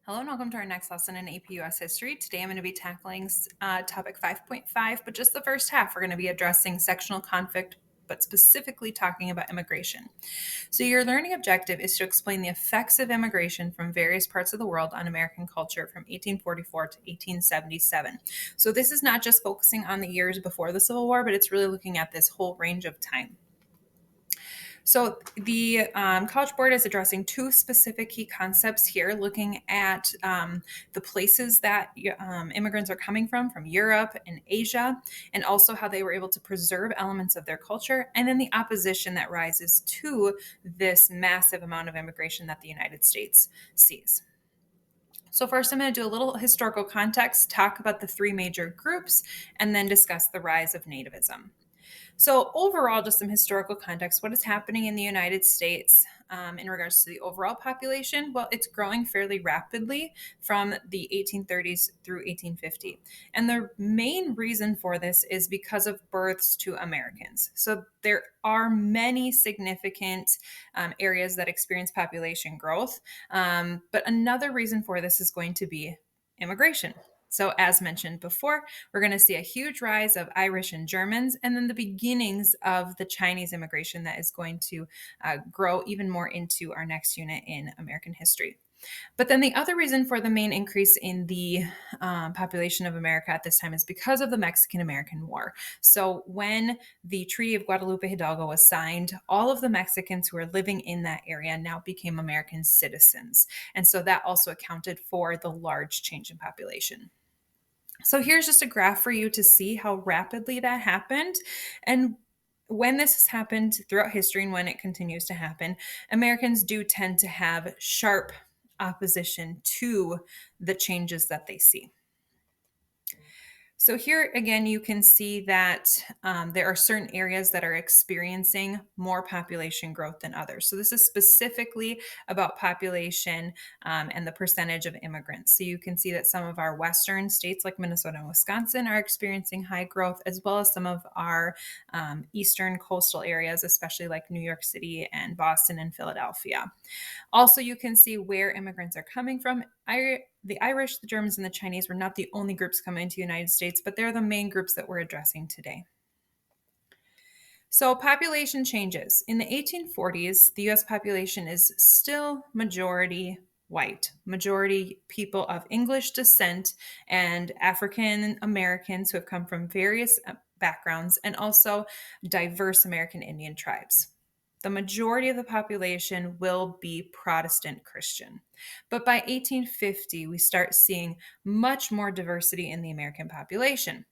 Hello and welcome to our next lesson in APUS history. Today I'm going to be tackling topic 5.5, but just the first half. We're going to be addressing sectional conflict, but specifically talking about immigration. So your learning objective is to explain the effects of immigration from various parts of the world on American culture from 1844 to 1877. So this is not just focusing on the years before the Civil War, but it's really looking at this whole range of time. So the College Board is addressing two specific key concepts here, looking at the places that immigrants are coming from Europe and Asia, and also how they were able to preserve elements of their culture, and then the opposition that rises to this massive amount of immigration that the United States sees. So first, I'm going to do a little historical context, talk about the three major groups, and then discuss the rise of nativism. So, overall, just some historical context. What is happening in the United States in regards to the overall population? Well, it's growing fairly rapidly from the 1830s through 1850. And the main reason for this is because of births to Americans. So, there are many significant areas that experience population growth. But another reason for this is going to be immigration. So, as mentioned before, we're going to see a huge rise of Irish and Germans, and then the beginnings of the Chinese immigration that is going to grow even more into our next unit in American history. But then the other reason for the main increase in the population of America at this time is because of the Mexican American War. So when the Treaty of Guadalupe Hidalgo was signed, all of the Mexicans who were living in that area now became American citizens. And so that also accounted for the large change in population. So here's just a graph for you to see how rapidly that happened. And when this has happened throughout history and when it continues to happen, Americans do tend to have sharp opposition to the changes that they see. So here again, you can see that there are certain areas that are experiencing more population growth than others. So this is specifically about population and the percentage of immigrants. So you can see that some of our western states like Minnesota and Wisconsin are experiencing high growth, as well as some of our eastern coastal areas, especially like New York City and Boston and Philadelphia. Also, you can see where immigrants are coming from. The Irish, the Germans, and the Chinese were not the only groups coming to the United States, but they're the main groups that we're addressing today. So, population changes. In the 1840s, the US population is still majority white, majority people of English descent and African Americans who have come from various backgrounds, and also diverse American Indian tribes. The majority of the population will be Protestant Christian. But by 1850, we start seeing much more diversity in the American population.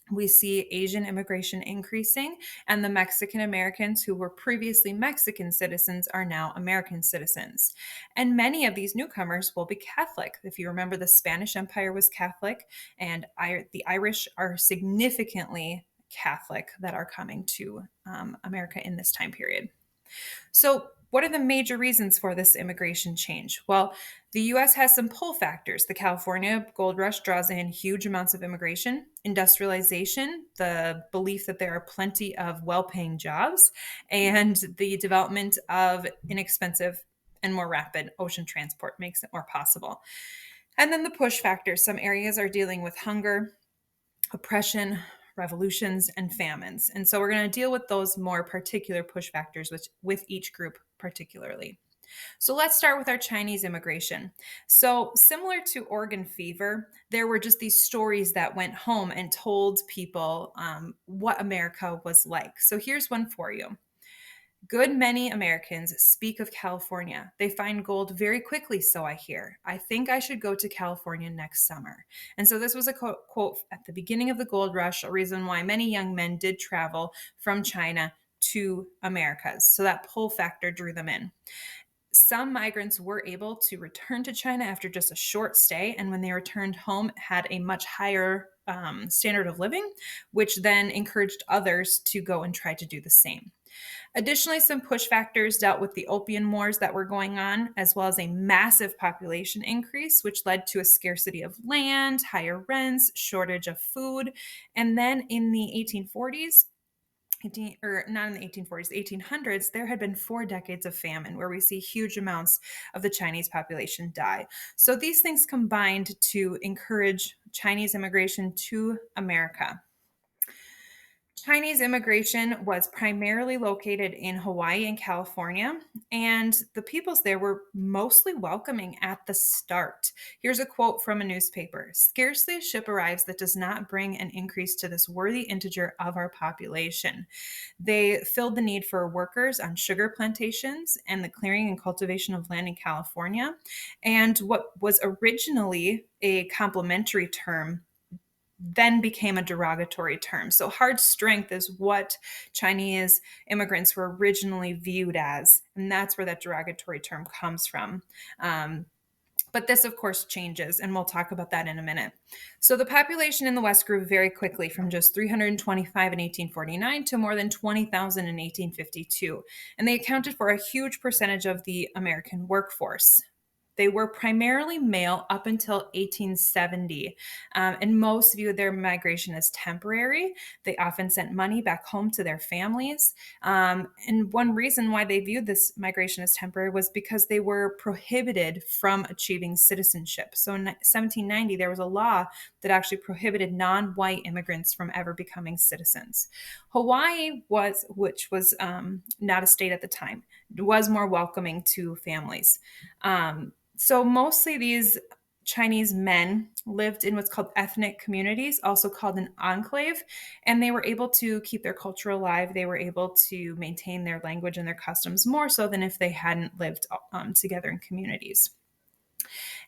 We see Asian immigration increasing, and the Mexican Americans who were previously Mexican citizens are now American citizens. And many of these newcomers will be Catholic. If you remember, the Spanish Empire was Catholic, and the Irish are significantly Catholic that are coming to America in this time period. So, what are the major reasons for this immigration change? Well, the US has some pull factors. The California gold rush draws in huge amounts of immigration, industrialization, the belief that there are plenty of well paying jobs, and the development of inexpensive and more rapid ocean transport makes it more possible. And then the push factors. Some areas are dealing with hunger, oppression, revolutions, and famines. And so we're going to deal with those more particular push factors with each group particularly. So let's start with our Chinese immigration. So, similar to organ fever, there were just these stories that went home and told people what America was like. So, here's one for you. Good many Americans speak of California. They find gold very quickly, so I hear. I think I should go to California next summer. And so this was a quote at the beginning of the gold rush, a reason why many young men did travel from China to Americas. So that pull factor drew them in. Some migrants were able to return to China after just a short stay, and when they returned home, had a much higher standard of living, which then encouraged others to go and try to do the same. Additionally, some push factors dealt with the opium wars that were going on, as well as a massive population increase, which led to a scarcity of land, higher rents, shortage of food. And then in the 1840s, or not in the 1840s, the 1800s, there had been 4 decades of famine where we see huge amounts of the Chinese population die. So these things combined to encourage Chinese immigration to America. Chinese immigration was primarily located in Hawaii and California, and the peoples there were mostly welcoming at the start. Here's a quote from a newspaper: "Scarcely a ship arrives that does not bring an increase to this worthy integer of our population." They filled the need for workers on sugar plantations and the clearing and cultivation of land in California. And what was originally a complimentary term then became a derogatory term. So hard strength is what Chinese immigrants were originally viewed as, and that's where that derogatory term comes from. But this, of course, changes, and we'll talk about that in a minute. So the population in the West grew very quickly from just 325 in 1849 to more than 20,000 in 1852, and they accounted for a huge percentage of the American workforce. They were primarily male up until 1870, and most viewed their migration as temporary. They often sent money back home to their families. And one reason why they viewed this migration as temporary was because they were prohibited from achieving citizenship. So in 1790, there was a law that actually prohibited non-white immigrants from ever becoming citizens. Hawaii which was not a state at the time, was more welcoming to families. So mostly these Chinese men lived in what's called ethnic communities, also called an enclave, and they were able to keep their culture alive. They were able to maintain their language and their customs more so than if they hadn't lived together in communities.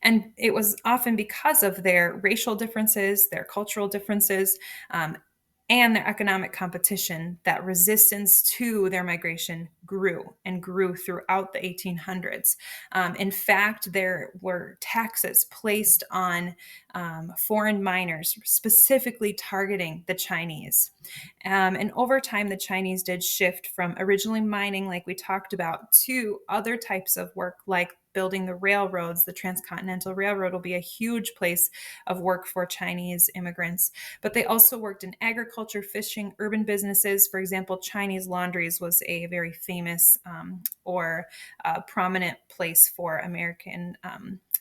And it was often because of their racial differences, their cultural differences, and their economic competition that resistance to their migration grew and grew throughout the 1800s. In fact, there were taxes placed on foreign miners, specifically targeting the Chinese. And over time, the Chinese did shift from originally mining, like we talked about, to other types of work like building the railroads. The Transcontinental Railroad will be a huge place of work for Chinese immigrants. But they also worked in agriculture, fishing, urban businesses. For example, Chinese laundries was a very famous or prominent place for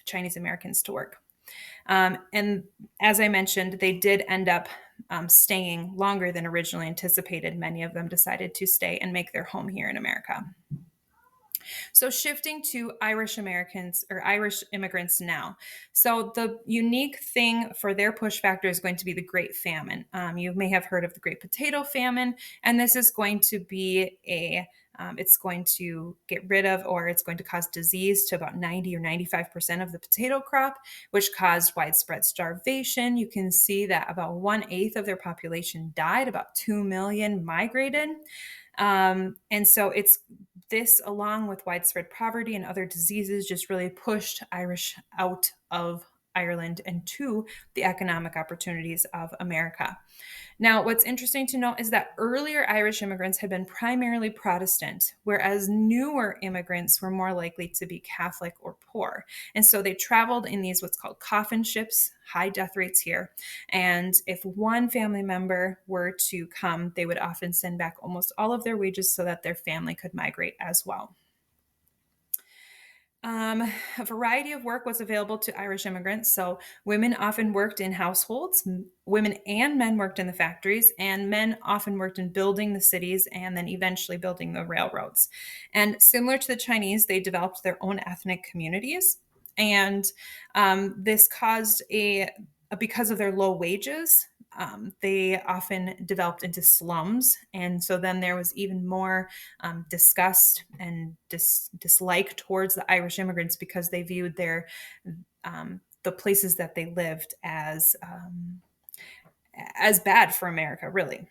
Chinese Americans to work. And as I mentioned, they did end up staying longer than originally anticipated. Many of them decided to stay and make their home here in America. So shifting to Irish Americans or Irish immigrants now. So the unique thing for their push factor is going to be the Great Famine. You may have heard of the Great Potato Famine, and this is going to be it's going to get rid of, or it's going to cause disease to about 90 or 95% of the potato crop, which caused widespread starvation. You can see that about 1/8 of their population died, about 2 million migrated. And so it's this, along with widespread poverty and other diseases, just really pushed Irish out of Ireland and to the economic opportunities of America. Now, what's interesting to note is that earlier Irish immigrants had been primarily Protestant, whereas newer immigrants were more likely to be Catholic or poor. And so they traveled in these what's called coffin ships, high death rates here. And if one family member were to come, they would often send back almost all of their wages so that their family could migrate as well. A variety of work was available to Irish immigrants. So women often worked in households, women and men worked in the factories, and men often worked in building the cities and then eventually building the railroads. And similar to the Chinese, they developed their own ethnic communities. And this caused because of their low wages, they often developed into slums. And so then there was even more disgust and dislike towards the Irish immigrants because they viewed the places that they lived as bad for America, really.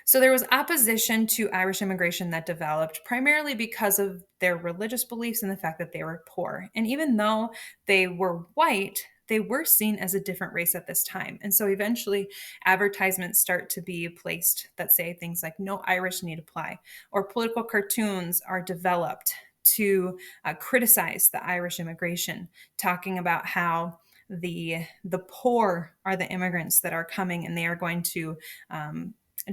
So there was opposition to Irish immigration that developed primarily because of their religious beliefs and the fact that they were poor. And even though they were white, they were seen as a different race at this time. And so eventually advertisements start to be placed that say things like no Irish need apply, or political cartoons are developed to criticize the Irish immigration, talking about how the poor are the immigrants that are coming and they are going to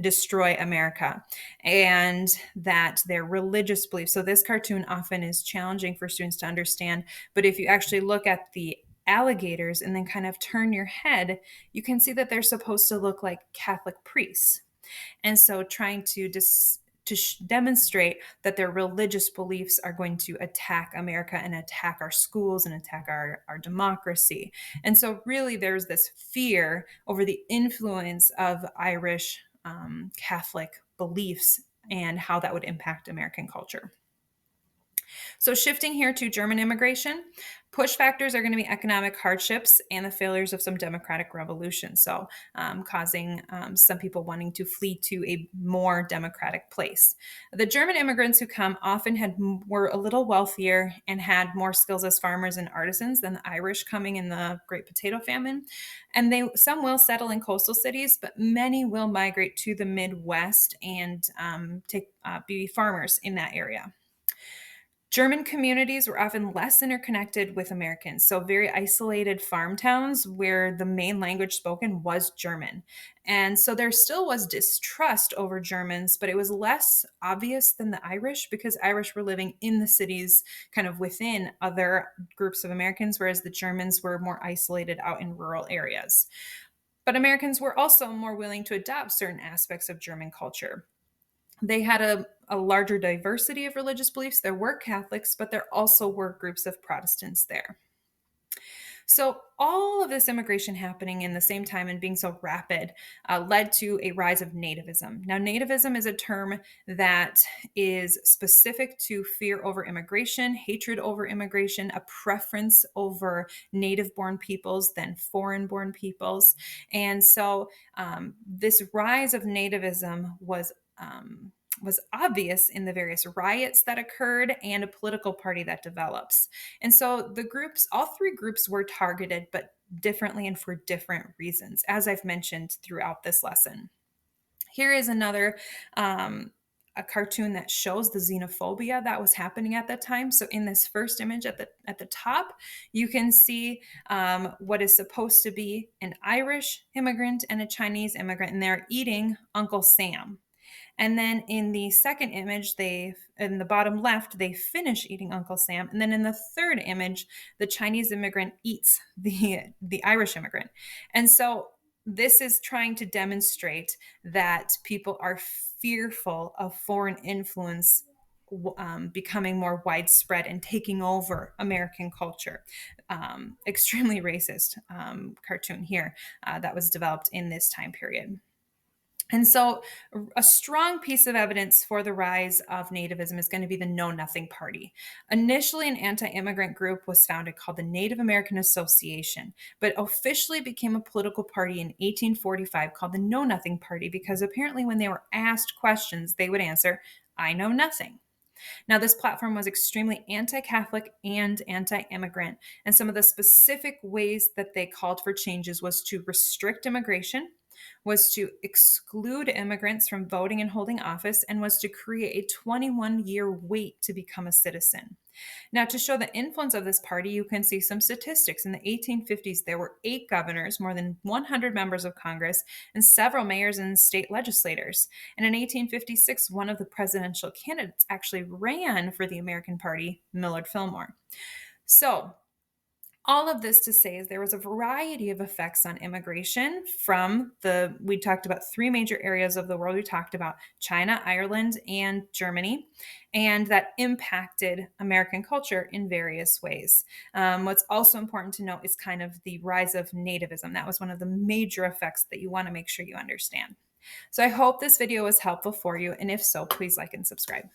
destroy America, and that their religious beliefs. So this cartoon often is challenging for students to understand, but if you actually look at the alligators and then kind of turn your head, you can see that they're supposed to look like Catholic priests. And so trying to demonstrate that their religious beliefs are going to attack America and attack our schools and attack our democracy. And so really there's this fear over the influence of Irish Catholic beliefs and how that would impact American culture. So shifting here to German immigration, push factors are going to be economic hardships and the failures of some democratic revolutions. So causing some people wanting to flee to a more democratic place. The German immigrants who come often were a little wealthier and had more skills as farmers and artisans than the Irish coming in the Great Potato Famine. And some will settle in coastal cities, but many will migrate to the Midwest and be farmers in that area. German communities were often less interconnected with Americans, so very isolated farm towns where the main language spoken was German. And so there still was distrust over Germans, but it was less obvious than the Irish because Irish were living in the cities kind of within other groups of Americans, whereas the Germans were more isolated out in rural areas. But Americans were also more willing to adopt certain aspects of German culture. They had a larger diversity of religious beliefs. There were Catholics, but there also were groups of Protestants there. So, all of this immigration happening in the same time and being so rapid led to a rise of nativism. Now, nativism is a term that is specific to fear over immigration, hatred over immigration, a preference over native born peoples than foreign born peoples. And so, this rise of nativism was obvious in the various riots that occurred and a political party that develops. And so all three groups were targeted, but differently and for different reasons, as I've mentioned throughout this lesson. Here is another a cartoon that shows the xenophobia that was happening at that time. So in this first image at the top, you can see what is supposed to be an Irish immigrant and a Chinese immigrant, and they're eating Uncle Sam. And then in the second image, in the bottom left, they finish eating Uncle Sam. And then in the third image, the Chinese immigrant eats the Irish immigrant. And so this is trying to demonstrate that people are fearful of foreign influence becoming more widespread and taking over American culture. Extremely racist cartoon here that was developed in this time period. And so, a strong piece of evidence for the rise of nativism is going to be the Know Nothing Party. Initially, an anti immigrant group was founded called the Native American Association, but officially became a political party in 1845 called the Know Nothing Party because apparently, when they were asked questions, they would answer, "I know nothing." Now, this platform was extremely anti Catholic and anti immigrant. And some of the specific ways that they called for changes was to restrict immigration, was to exclude immigrants from voting and holding office, and was to create a 21-year wait to become a citizen. Now, to show the influence of this party, you can see some statistics. In the 1850s, there were 8 governors, more than 100 members of Congress, and several mayors and state legislators. And in 1856, one of the presidential candidates actually ran for the American Party, Millard Fillmore. So, all of this to say is there was a variety of effects on immigration we talked about 3 major areas of the world. We talked about China, Ireland, and Germany, and that impacted American culture in various ways. What's also important to note is kind of the rise of nativism. That was one of the major effects that you want to make sure you understand. So I hope this video was helpful for you, and if so, please like and subscribe.